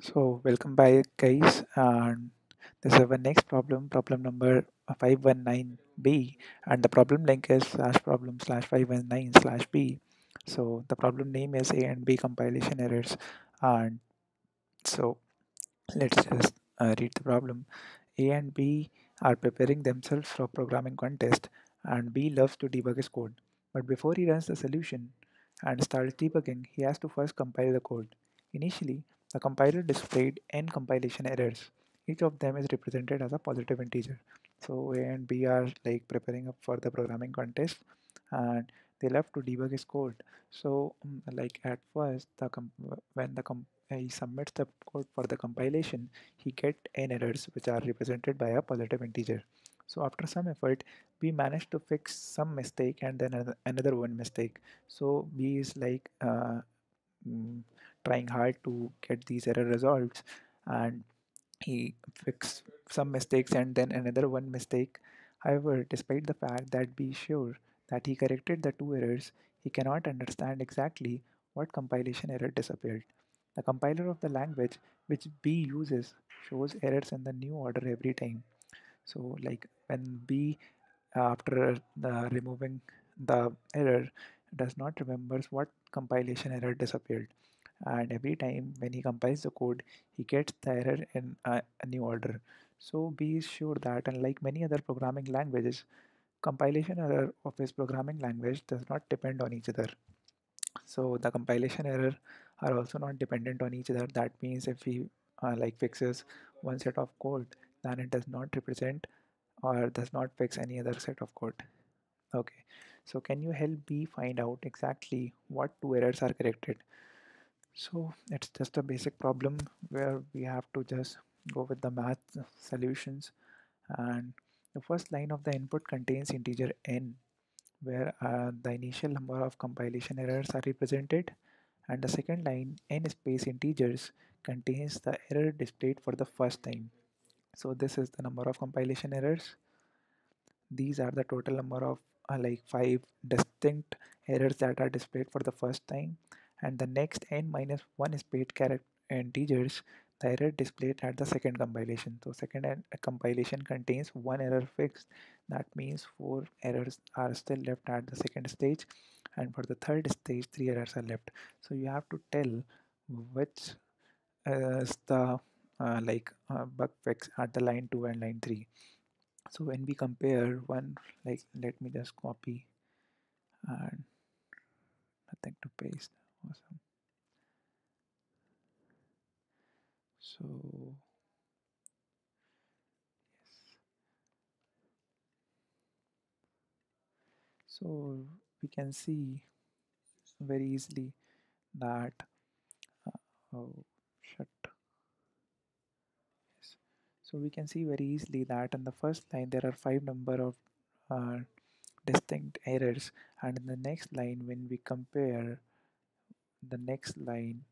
So welcome back guys, and this is our next problem number 519b, and the problem link is /problem/519/b. So the problem name is A and B compilation errors, and so let's just read the problem. A and B are preparing themselves for a programming contest, and B loves to debug his code. But before he runs the solution and starts debugging, he has to first compile the code. Initially, the compiler displayed n compilation errors. Each of them is represented as a positive integer. So A and B are like preparing up for the programming contest, and they love to debug his code. So like at first, when he submits the code for the compilation, he get n errors which are represented by a positive integer. So after some effort, we managed to fix some mistake and then another one mistake. So B is like mm, trying hard to get these error resolved, and he fixed some mistakes and then another one mistake. However, despite the fact that B is sure that he corrected the two errors, he cannot understand exactly what compilation error disappeared. The compiler of the language which B uses shows errors in the new order every time. So like when B after removing the error does not remembers what compilation error disappeared, and every time when he compiles the code he gets the error in a new order. So B is sure that unlike many other programming languages, compilation error of his programming language does not depend on each other. So the compilation error are also not dependent on each other. That means if he like fixes one set of code, then it does not represent or does not fix any other set of code. Okay, so can you help me find out exactly what two errors are corrected? So it's just a basic problem where we have to just go with the math solutions, and the first line of the input contains integer n, where the initial number of compilation errors are represented, and the second line n space integers contains the error displayed for the first time. So this is the number of compilation errors. These are the total number of like 5 distinct errors that are displayed for the first time, and the next n minus 1 spaced character integers the error displayed at the second compilation. So second compilation contains one error fixed. That means 4 errors are still left at the second stage, and for the third stage 3 errors are left. So you have to tell which is the bug fix at the line 2 and line 3. So when we compare one, like let me just copy and nothing to paste. Awesome. So so we can see very easily that oh shut. Yes. So we can see very easily that in the first line there are 5 number of uh, distinct errors, and in the next line when we compare the next line,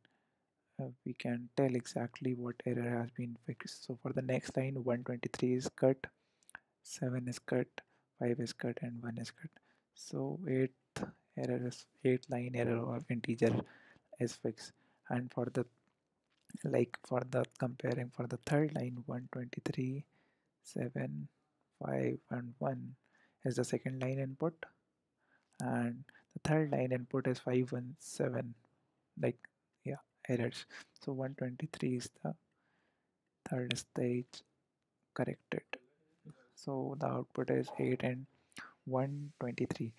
we can tell exactly what error has been fixed. So for the next line 123 is cut, 7 is cut, 5 is cut, and 1 is cut. So 8th line error or integer is fixed. And for the for the comparing for the third line 123, 7, 5, and 1 is the second line input, and the third line input is 517, like yeah, errors. So 123 is the third stage corrected. So the output is 8 and 123.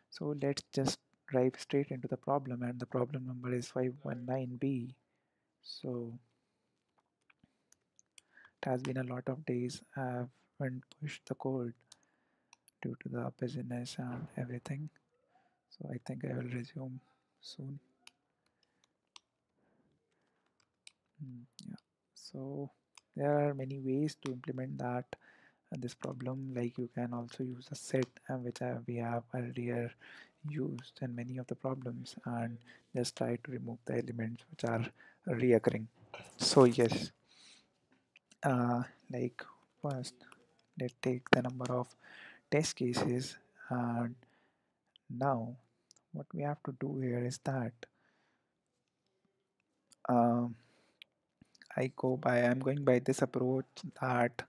So let's just dive straight into the problem, and the problem number is 519b. So it has been a lot of days I haven't pushed the code due to the busyness and everything. So I think I will resume soon. Yeah. So there are many ways to implement that this problem. Like you can also use a set, which we have earlier used in many of the problems, and just try to remove the elements which are reoccurring. So yes, uh, like first let's take the number of test cases, and now what we have to do here is that um, I'm going by this approach that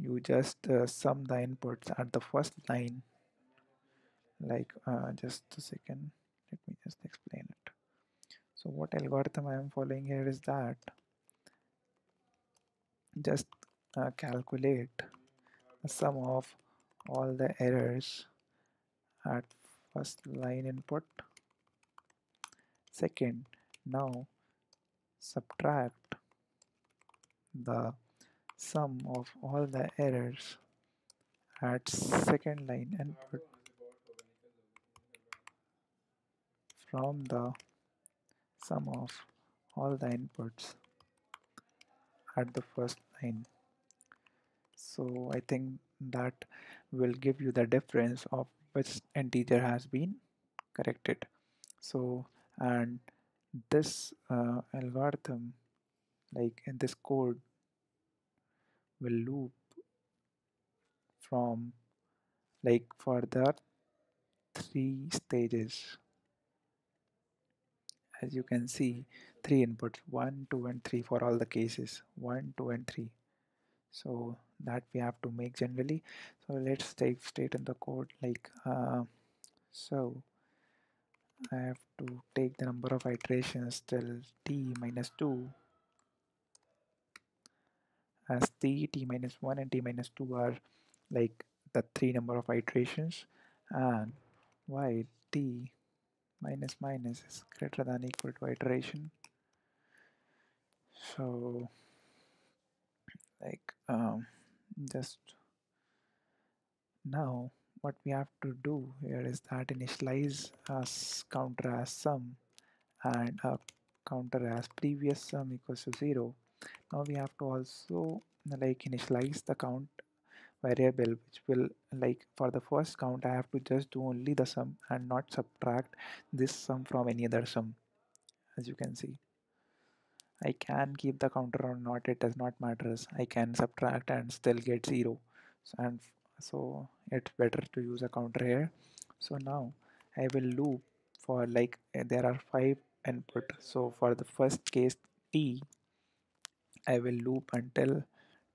you just sum the inputs at the first line. Like, just a second, let me just explain it. So what algorithm I am following here is that just calculate the sum of all the errors at first line input. Second, now subtract the sum of all the errors at second line input from the sum of all the inputs at the first line. So I think that will give you the difference of which integer has been corrected. So, and this algorithm, like in this code, will loop from like for the three stages. As you can see, three inputs, 1, 2, and 3 for all the cases, 1, 2, and 3. So that we have to make generally. So let's take straight in the code. Like, so I have to take the number of iterations till t minus 2 as t minus 1 and t minus 2 are like the three number of iterations, and while t minus minus is greater than equal to iteration. So like just now what we have to do here is that initialize as counter as sum and a counter as previous sum equals to 0. Now we have to also like initialize the count variable, which will, like for the first count I have to just do only the sum and not subtract this sum from any other sum. As you can see, I can keep the counter or not, it does not matter. I can subtract and still get 0. So it's better to use a counter here. So now I will loop for like there are 5 input. So for the first case t, I will loop until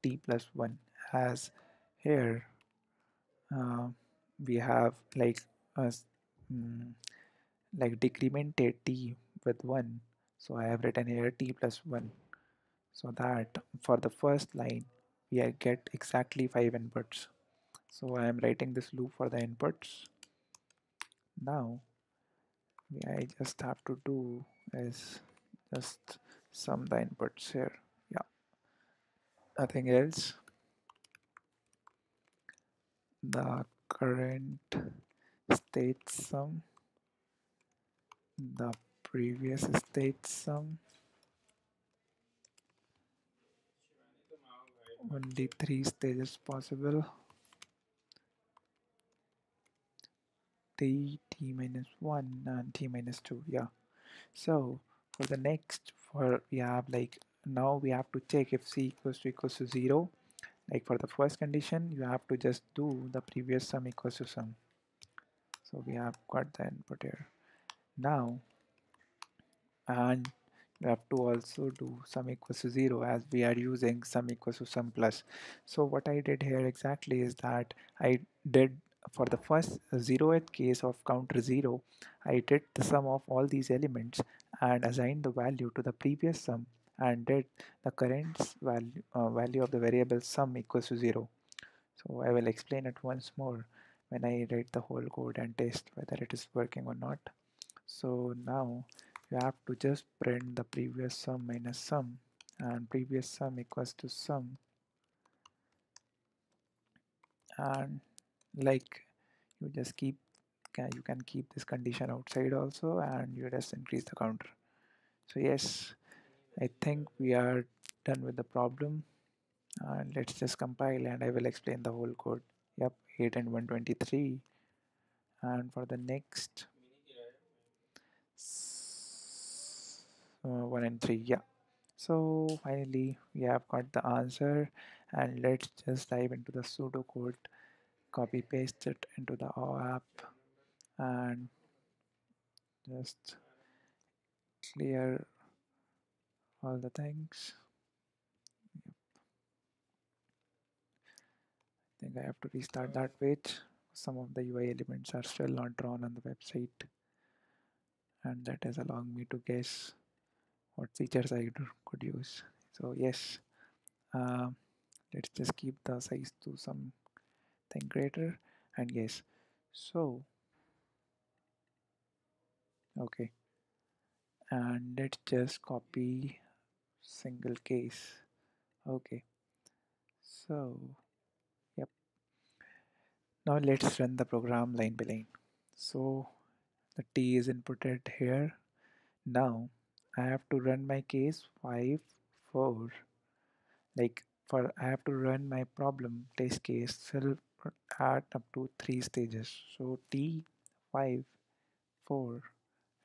t plus 1, as here uh, we have like a like decremented t with 1. So I have written here t plus 1, so that for the first line we get exactly 5 inputs. So I am writing this loop for the inputs. Now I just have to do is just sum the inputs here. Yeah, nothing else. The current state sum, the previous state sum, only three stages possible, t minus 1 and t minus 2. Yeah, so for the next, for we have like now we have to check if c equals to 0. Like for the first condition you have to just do the previous sum equals to sum. So we have got the input here now, and we have to also do sum equals to 0 as we are using sum equals to sum plus. So what I did here exactly is that I did for the first 0th case of counter 0, I did the sum of all these elements and assigned the value to the previous sum and did the current value of the variable sum equals to 0. So I will explain it once more when I write the whole code and test whether it is working or not. So now you have to just print the previous sum minus sum, and previous sum equals to sum, and like you just keep you can keep this condition outside also, and you just increase the counter. So yes, I think we are done with the problem, and let's just compile and I will explain the whole code. Yep, 8 and 123. And for the next 1 and 3, yeah. So finally we have got the answer, and let's just dive into the pseudocode, copy paste it into the our app and just clear all the things. think I have to restart that page. Some of the UI elements are still not drawn on the website, and that is allowing me to guess what features I could use. So yes, um, let's just keep the size to something greater, and yes. So okay, and let's just copy single case. Okay, so yep. Now let's run the program line by line. So the T is inputted here. Now I have to run my case 5, 4. Like for I have to run my problem test case till at up to 3 stages. So T, 5, 4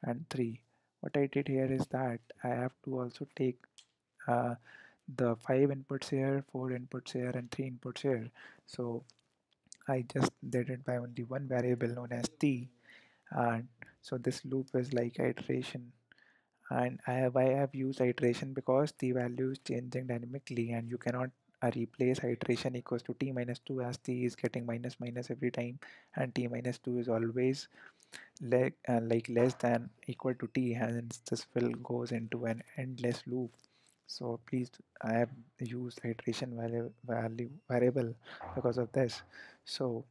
and 3. What I did here is that I have to also take uh, the 5 inputs here, 4 inputs here and 3 inputs here. So I just did it by only one variable known as T, and so this loop is like iteration, and I have used iteration because the value is changing dynamically and you cannot replace iteration equals to t minus 2 as t is getting minus minus every time, and t minus 2 is always like less than equal to t, hence this will goes into an endless loop. So please, I have used iteration value variable because of this. So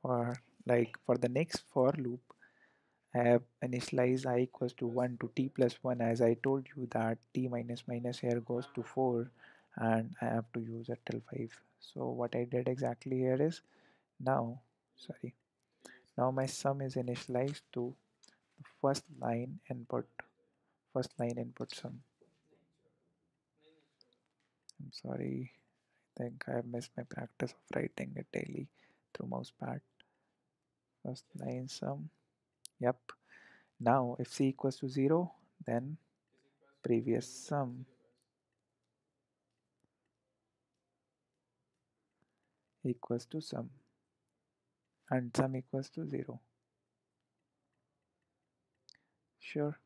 for for the next for loop, I have initialized I equals to 1 to t plus 1, as I told you that t minus minus here goes to 4 and I have to use it till 5. So what I did exactly here is now, sorry, now my sum is initialized to the first line input sum. I'm sorry, I think I have missed my practice of writing it daily through mousepad. First line sum, yep. Now if c equals to 0, then previous sum equals to sum, and sum equals to 0. Sure.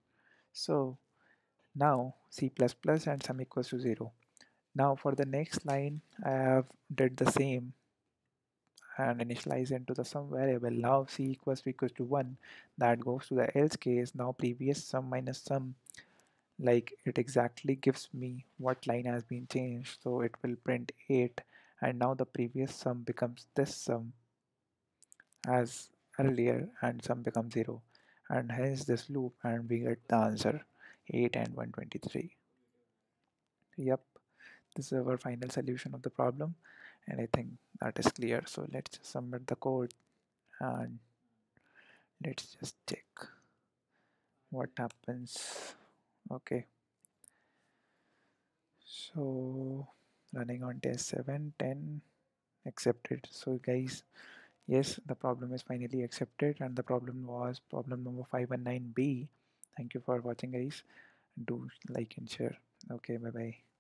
So now C++ and sum equals to 0. Now for the next line, I have did the same and initialize into the sum variable. Now C equals to 1. That goes to the else case. Now previous sum minus sum, like it exactly gives me what line has been changed. So it will print 8, and now the previous sum becomes this sum as earlier, and sum becomes 0, and hence this loop, and we get the answer 8 and 123. Yep, this is our final solution of the problem, and I think that is clear. So let's just submit the code and let's just check what happens. Okay, so running on test 7, 10, accepted. So guys, yes, the problem is finally accepted, and the problem was problem number 519B. Thank you for watching, guys. Do like and share. Okay, bye bye.